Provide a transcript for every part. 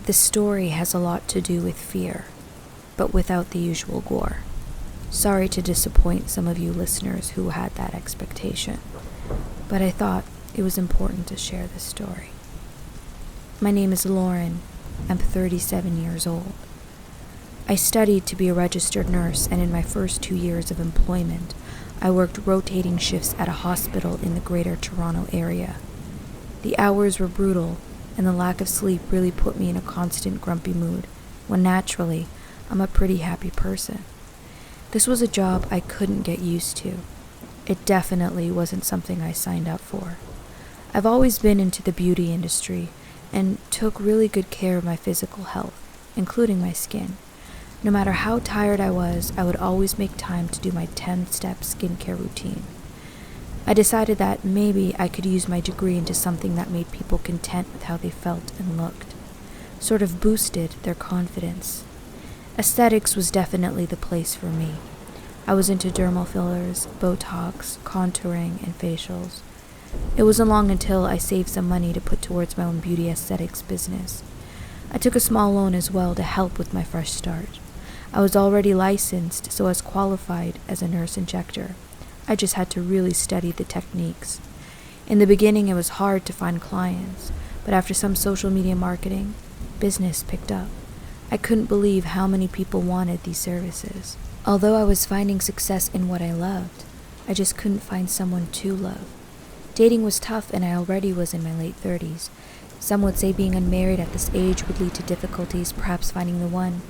This story has a lot to do with fear, but without the usual gore. Sorry to disappoint some of you listeners who had that expectation, but I thought it was important to share this story. My name is Lauren. I'm 37 years old. I studied to be a registered nurse, and in my first 2 years of employment, I worked rotating shifts at a hospital in the Greater Toronto area. The hours were brutal, and the lack of sleep really put me in a constant grumpy mood, when naturally, I'm a pretty happy person. This was a job I couldn't get used to. It definitely wasn't something I signed up for. I've always been into the beauty industry and took really good care of my physical health, including my skin. No matter how tired I was, I would always make time to do my 10-step skincare routine. I decided that maybe I could use my degree into something that made people content with how they felt and looked, sort of boosted their confidence. Aesthetics was definitely the place for me. I was into dermal fillers, Botox, contouring, and facials. It wasn't long until I saved some money to put towards my own beauty aesthetics business. I took a small loan as well to help with my fresh start. I was already licensed, so I was qualified as a nurse injector. I just had to really study the techniques. In the beginning, it was hard to find clients, but after some social media marketing, business picked up. I couldn't believe how many people wanted these services. Although I was finding success in what I loved, I just couldn't find someone to love. Dating was tough, and I already was in my late 30s. Some would say being unmarried at this age would lead to difficulties, perhaps finding the one,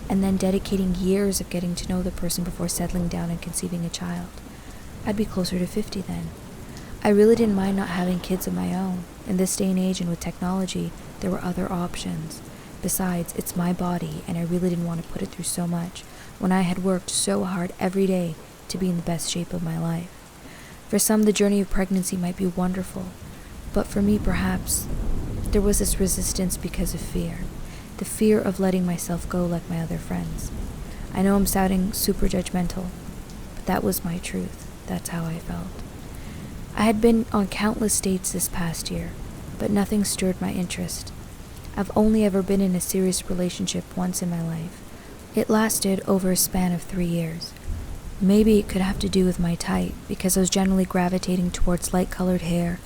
and then dedicating years of getting to know the person before settling down and conceiving a child. I'd be closer to 50 then. I really didn't mind not having kids of my own. In this day and age and with technology, there were other options. Besides, it's my body, and I really didn't want to put it through so much when I had worked so hard every day to be in the best shape of my life. For some, the journey of pregnancy might be wonderful, but for me, perhaps, there was this resistance because of fear. The fear of letting myself go like my other friends. I know I'm sounding super judgmental, but that was my truth. That's how I felt. I had been on countless dates this past year, but nothing stirred my interest. I've only ever been in a serious relationship once in my life. It lasted over a span of 3 years. Maybe it could have to do with my type, because I was generally gravitating towards light-colored hair,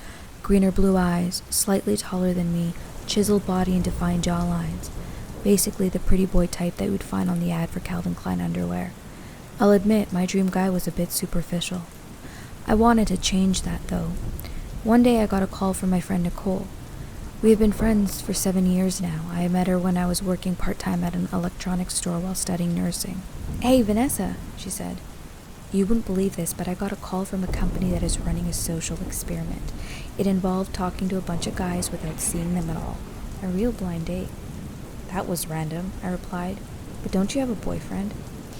greener blue eyes, slightly taller than me, chiseled body and defined jawlines. Basically the pretty boy type that you would find on the ad for Calvin Klein underwear. I'll admit, my dream guy was a bit superficial. I wanted to change that, though. One day I got a call from my friend Nicole. We have been friends for 7 years now. I met her when I was working part-time at an electronics store while studying nursing. "Hey, Vanessa," she said. "You wouldn't believe this, but I got a call from a company that is running a social experiment. It involved talking to a bunch of guys without seeing them at all. A real blind date." "That was random," I replied. "But don't you have a boyfriend?"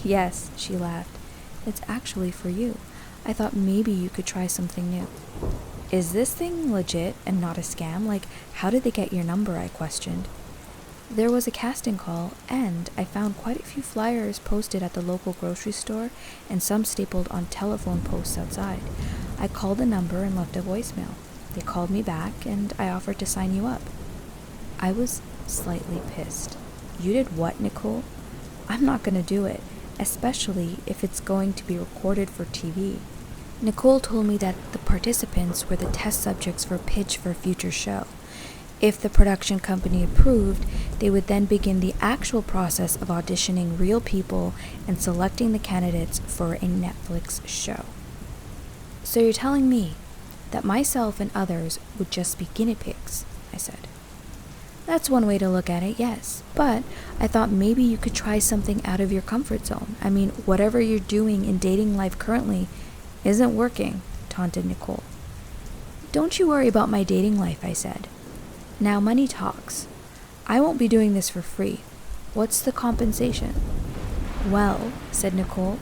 "Yes," she laughed. "It's actually for you. I thought maybe you could try something new." "Is this thing legit and not a scam? Like, how did they get your number?" I questioned. "There was a casting call, and I found quite a few flyers posted at the local grocery store and some stapled on telephone posts outside. I called the number and left a voicemail. They called me back, and I offered to sign you up." I was slightly pissed. "You did what, Nicole? I'm not going to do it, especially if it's going to be recorded for TV. Nicole told me that the participants were the test subjects for a pitch for a future show. If the production company approved, they would then begin the actual process of auditioning real people and selecting the candidates for a Netflix show. "So you're telling me that myself and others would just be guinea pigs?" I said. "That's one way to look at it, yes. But I thought maybe you could try something out of your comfort zone. I mean, whatever you're doing in dating life currently isn't working," taunted Nicole. "Don't you worry about my dating life," I said. "Now money talks. I won't be doing this for free. What's the compensation?" "Well," said Nicole,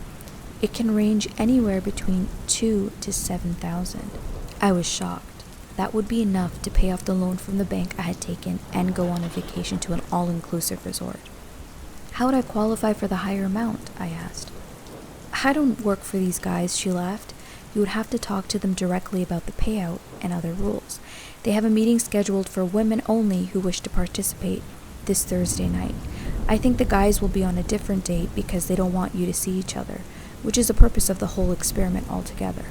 "it can range anywhere between $2,000 to $7,000. I was shocked. That would be enough to pay off the loan from the bank I had taken and go on a vacation to an all-inclusive resort. "How would I qualify for the higher amount?" I asked. "I don't work for these guys," she laughed. "You would have to talk to them directly about the payout and other rules. They have a meeting scheduled for women only who wish to participate. this Thursday night. I think the guys will be on a different date because they don't want you to see each other, which is the purpose of the whole experiment altogether.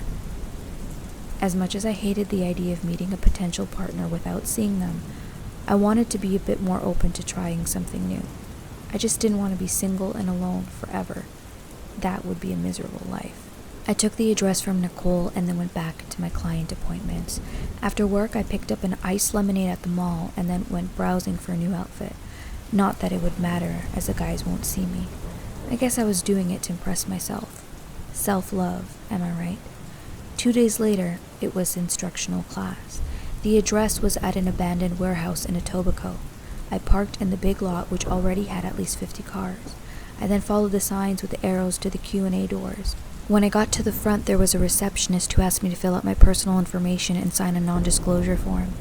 As much as I hated the idea of meeting a potential partner without seeing them, I wanted to be a bit more open to trying something new. I just didn't want to be single and alone forever. That would be a miserable life. I took the address from Nicole and then went back to my client appointments. After work, I picked up an iced lemonade at the mall and then went browsing for a new outfit. Not that it would matter, as the guys won't see me. I guess I was doing it to impress myself. Self-love, am I right? 2 days later, it was instructional class. The address was at an abandoned warehouse in Etobicoke. I parked in the big lot, which already had at least 50 cars. I then followed the signs with the arrows to the Q&A doors. When I got to the front, there was a receptionist who asked me to fill out my personal information and sign a non-disclosure form.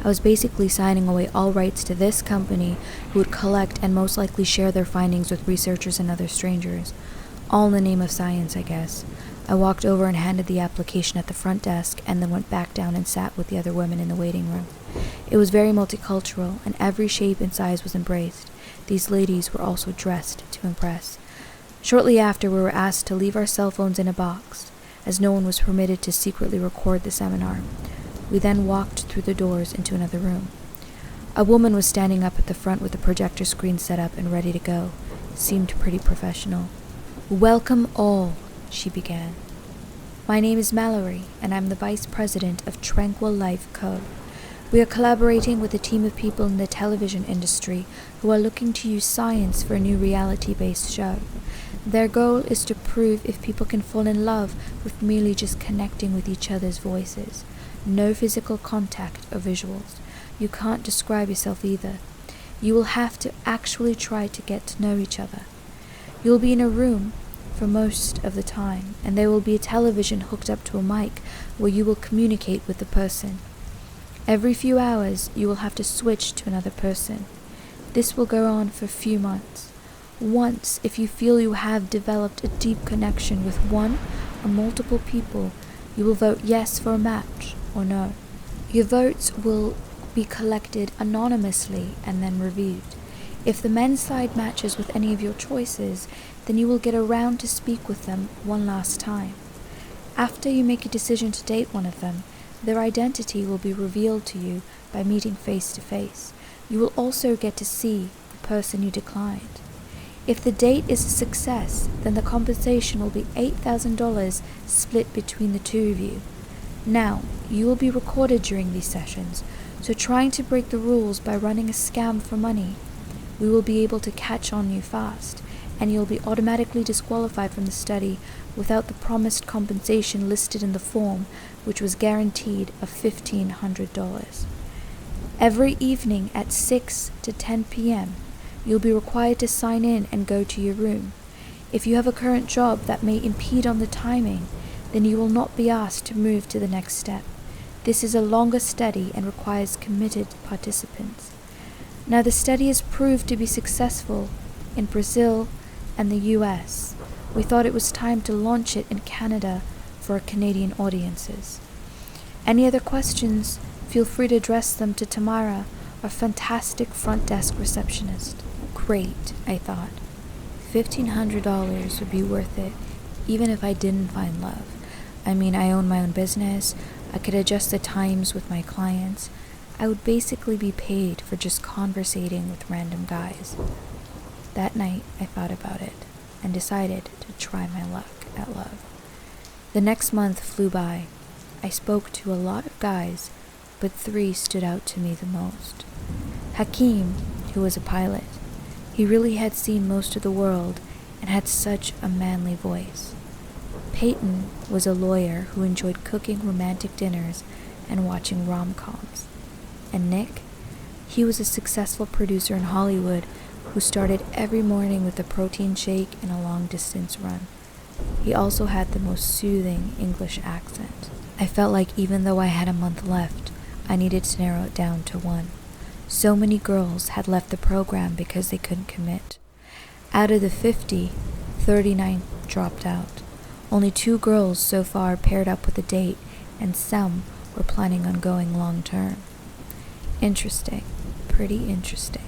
I was basically signing away all rights to this company who would collect and most likely share their findings with researchers and other strangers. All in the name of science, I guess. I walked over and handed the application at the front desk and then went back down and sat with the other women in the waiting room. It was very multicultural and every shape and size was embraced. These ladies were also dressed to impress. Shortly after, we were asked to leave our cell phones in a box, as no one was permitted to secretly record the seminar. We then walked through the doors into another room. A woman was standing up at the front with the projector screen set up and ready to go. Seemed pretty professional. "Welcome all," she began. "My name is Mallory, and I'm the Vice President of Tranquil Life Co. We are collaborating with a team of people in the television industry who are looking to use science for a new reality-based show. Their goal is to prove if people can fall in love with merely just connecting with each other's voices. No physical contact or visuals. You can't describe yourself either. You will have to actually try to get to know each other. You'll be in a room for most of the time, and there will be a television hooked up to a mic where you will communicate with the person. Every few hours, you will have to switch to another person. This will go on for a few months. Once, if you feel you have developed a deep connection with one or multiple people, you will vote yes for a match or no. Your votes will be collected anonymously and then reviewed. If the men's side matches with any of your choices, then you will get around to speak with them one last time. After you make a decision to date one of them, their identity will be revealed to you by meeting face to face. You will also get to see the person you declined. If the date is a success, then the compensation will be $8,000 split between the two of you. Now, you will be recorded during these sessions, so trying to break the rules by running a scam for money, we will be able to catch on you fast, and you'll be automatically disqualified from the study without the promised compensation listed in the form, which was guaranteed of $1,500. Every evening at 6 to 10 p.m., you'll be required to sign in and go to your room. If you have a current job that may impede on the timing, then you will not be asked to move to the next step. This is a longer study and requires committed participants. Now, the study has proved to be successful in Brazil and the US. We thought it was time to launch it in Canada for Canadian audiences. Any other questions, feel free to address them to Tamara, our fantastic front desk receptionist. Great, I thought. $1,500 would be worth it, even if I didn't find love. I mean, I own my own business. I could adjust the times with my clients. I would basically be paid for just conversating with random guys. That night, I thought about it and decided to try my luck at love. The next month flew by. I spoke to a lot of guys, but 3 stood out to me the most. Hakeem, who was a pilot. He really had seen most of the world and had such a manly voice. Peyton was a lawyer who enjoyed cooking romantic dinners and watching rom-coms. And Nick, he was a successful producer in Hollywood who started every morning with a protein shake and a long-distance run. He also had the most soothing English accent. I felt like even though I had a month left, I needed to narrow it down to 1. So many girls had left the program because they couldn't commit. Out of the 50, 39 dropped out. Only 2 girls so far paired up with a date, and some were planning on going long term. Interesting. Pretty interesting.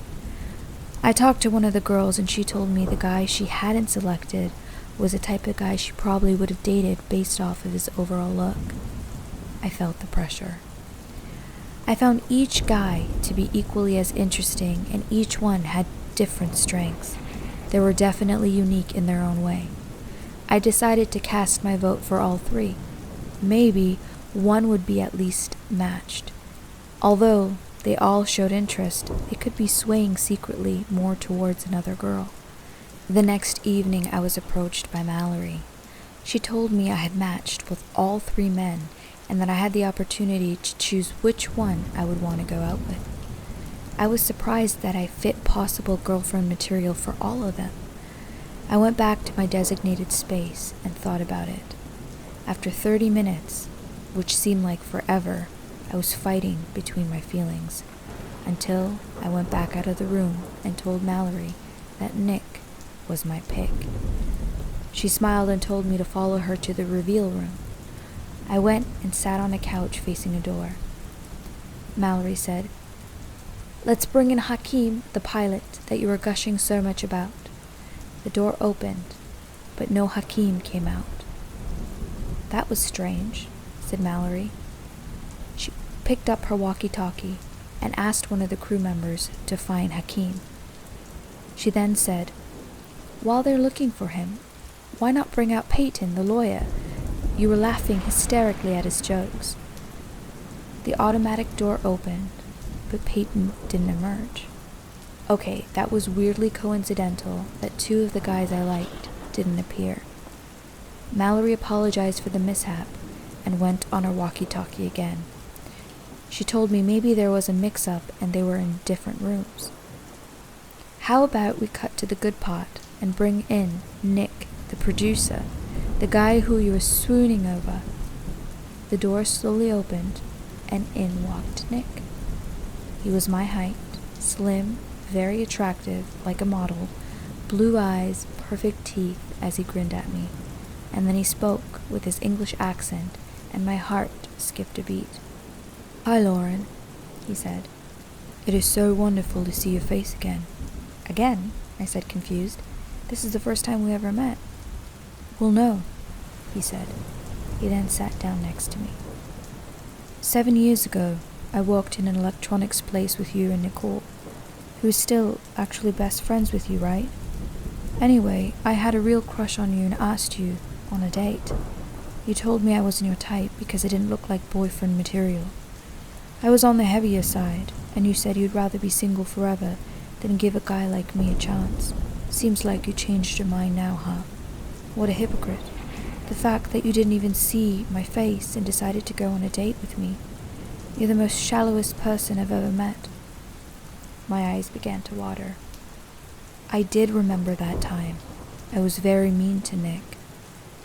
I talked to one of the girls and she told me the guy she hadn't selected was the type of guy she probably would have dated based off of his overall look. I felt the pressure. I found each guy to be equally as interesting, and each one had different strengths. They were definitely unique in their own way. I decided to cast my vote for all three. Maybe one would be at least matched. Although they all showed interest, they could be swaying secretly more towards another girl. The next evening I was approached by Mallory. She told me I had matched with all three men and that I had the opportunity to choose which one I would want to go out with. I was surprised that I fit possible girlfriend material for all of them. I went back to my designated space and thought about it. After 30 minutes, which seemed like forever, I was fighting between my feelings, until I went back out of the room and told Mallory that Nick was my pick. She smiled and told me to follow her to the reveal room. I went and sat on a couch facing a door. Mallory said, "Let's bring in Hakim, the pilot that you were gushing so much about." The door opened, but no Hakim came out. "That was strange," said Mallory. She picked up her walkie-talkie and asked one of the crew members to find Hakim. She then said, "While they're looking for him, why not bring out Peyton, the lawyer? You were laughing hysterically at his jokes." The automatic door opened, but Peyton didn't emerge. Okay, that was weirdly coincidental that two of the guys I liked didn't appear. Mallory apologized for the mishap and went on her walkie-talkie again. She told me maybe there was a mix-up and they were in different rooms. How about we cut to the good part and bring in Nick, the producer, the guy who you were swooning over? The door slowly opened and in walked Nick. He was my height, slim, very attractive, like a model, blue eyes, perfect teeth as he grinned at me. And then he spoke with his English accent, and my heart skipped a beat. "Hi, Lauren," he said. "It is so wonderful to see your face again." "Again?" I said, confused. "This is the first time we ever met." "Well, no," he said. He then sat down next to me. 7 years ago, I worked in an electronics place with you and Nicole, who is still actually best friends with you, right? Anyway, I had a real crush on you and asked you on a date. You told me I wasn't your type because I didn't look like boyfriend material. I was on the heavier side, and you said you'd rather be single forever than give a guy like me a chance. Seems like you changed your mind now, huh? What a hypocrite. The fact that you didn't even see my face and decided to go on a date with me. You're the most shallowest person I've ever met. My eyes began to water. I did remember that time. I was very mean to Nick.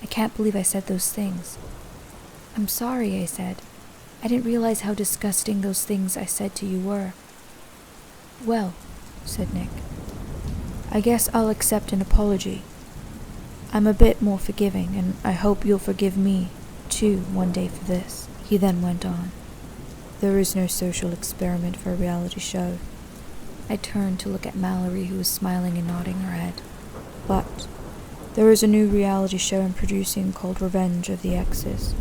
I can't believe I said those things. "I'm sorry," I said. "I didn't realize how disgusting those things I said to you were." "Well," said Nick, "I guess I'll accept an apology. I'm a bit more forgiving, and I hope you'll forgive me, too, one day for this." He then went on. "There is no social experiment for a reality show." I turned to look at Mallory, who was smiling and nodding her head. "But there is a new reality show I'm producing called Revenge of the Exes.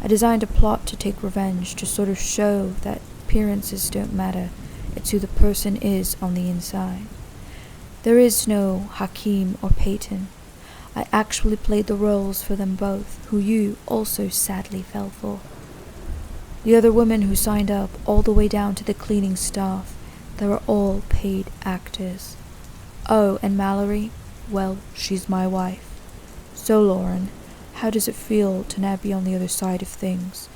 I designed a plot to take revenge, to sort of show that appearances don't matter. It's who the person is on the inside. There is no Hakim or Peyton. I actually played the roles for them both, who you also sadly fell for. The other women who signed up, all the way down to the cleaning staff, they were all paid actors. Oh, and Mallory, well, she's my wife. So, Lauren, how does it feel to now be on the other side of things?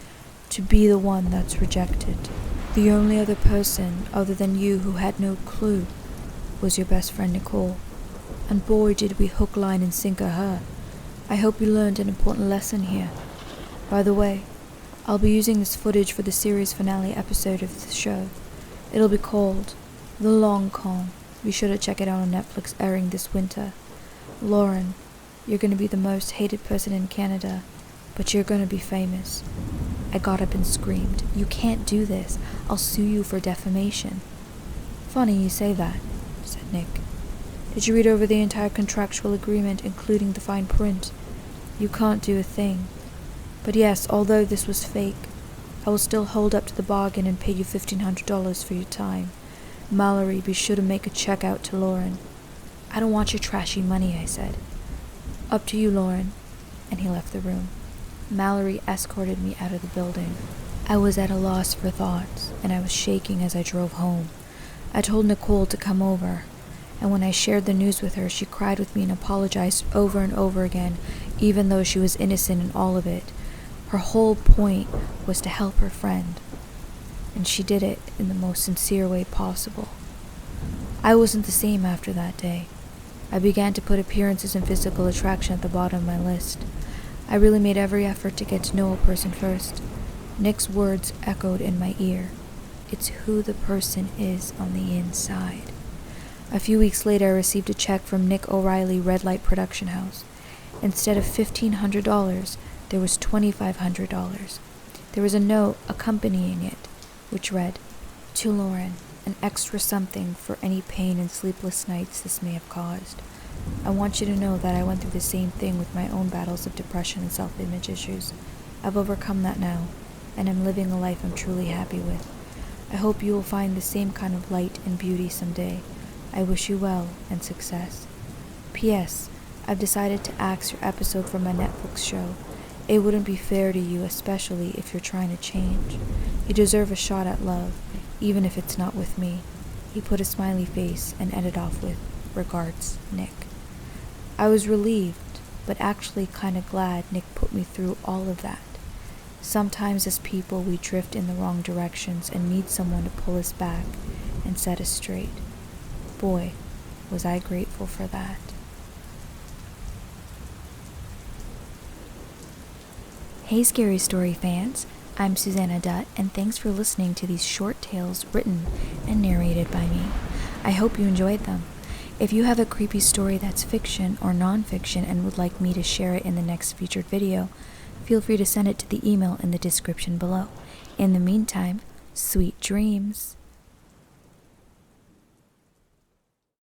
To be the one that's rejected? The only other person other than you who had no clue was your best friend Nicole. And boy did we hook, line and sinker her. I hope you learned an important lesson here. By the way, I'll be using this footage for the series finale episode of the show. It'll be called The Long Con. Be sure to check it out on Netflix, airing this winter. Lauren, you're going to be the most hated person in Canada, but you're going to be famous." I got up and screamed, "You can't do this. I'll sue you for defamation." "Funny you say that. said Nick. Did you read over the entire contractual agreement, including the fine print? You can't do a thing. But yes, although this was fake, I will still hold up to the bargain and pay you $1,500 for your time. Mallory, be sure to make a check out to Lauren. I don't want your trashy money, I said. Up to you, Lauren. And he left the room. Mallory escorted me out of the building. I was at a loss for thoughts, and I was shaking as I drove home. I told Nicole to come over, and when I shared the news with her, she cried with me and apologized over and over again, even though she was innocent in all of it. Her whole point was to help her friend, and she did it in the most sincere way possible. I wasn't the same after that day. I began to put appearances and physical attraction at the bottom of my list. I really made every effort to get to know a person first. Nick's words echoed in my ear. It's who the person is on the inside. A few weeks later, I received a check from Nick O'Reilly Red Light Production House. Instead of $1,500, there was $2,500. There was a note accompanying it, which read, "To Lauren, an extra something for any pain and sleepless nights this may have caused. I want you to know that I went through the same thing with my own battles of depression and self-image issues. I've overcome that now, and I'm living a life I'm truly happy with. I hope you will find the same kind of light and beauty someday. I wish you well and success. P.S. I've decided to axe your episode for my Netflix show. It wouldn't be fair to you, especially if you're trying to change. You deserve a shot at love, even if it's not with me." He put a smiley face and ended off with, "Regards, Nick." I was relieved, but actually kind of glad Nick put me through all of that. Sometimes as people we drift in the wrong directions and need someone to pull us back and set us straight. Boy, was I grateful for that. Hey Scary Story fans, I'm Suzanna Dutt, and thanks for listening to these short tales written and narrated by me. I hope you enjoyed them. If you have a creepy story that's fiction or non-fiction and would like me to share it in the next featured video, feel free to send it to the email in the description below. In the meantime, sweet dreams.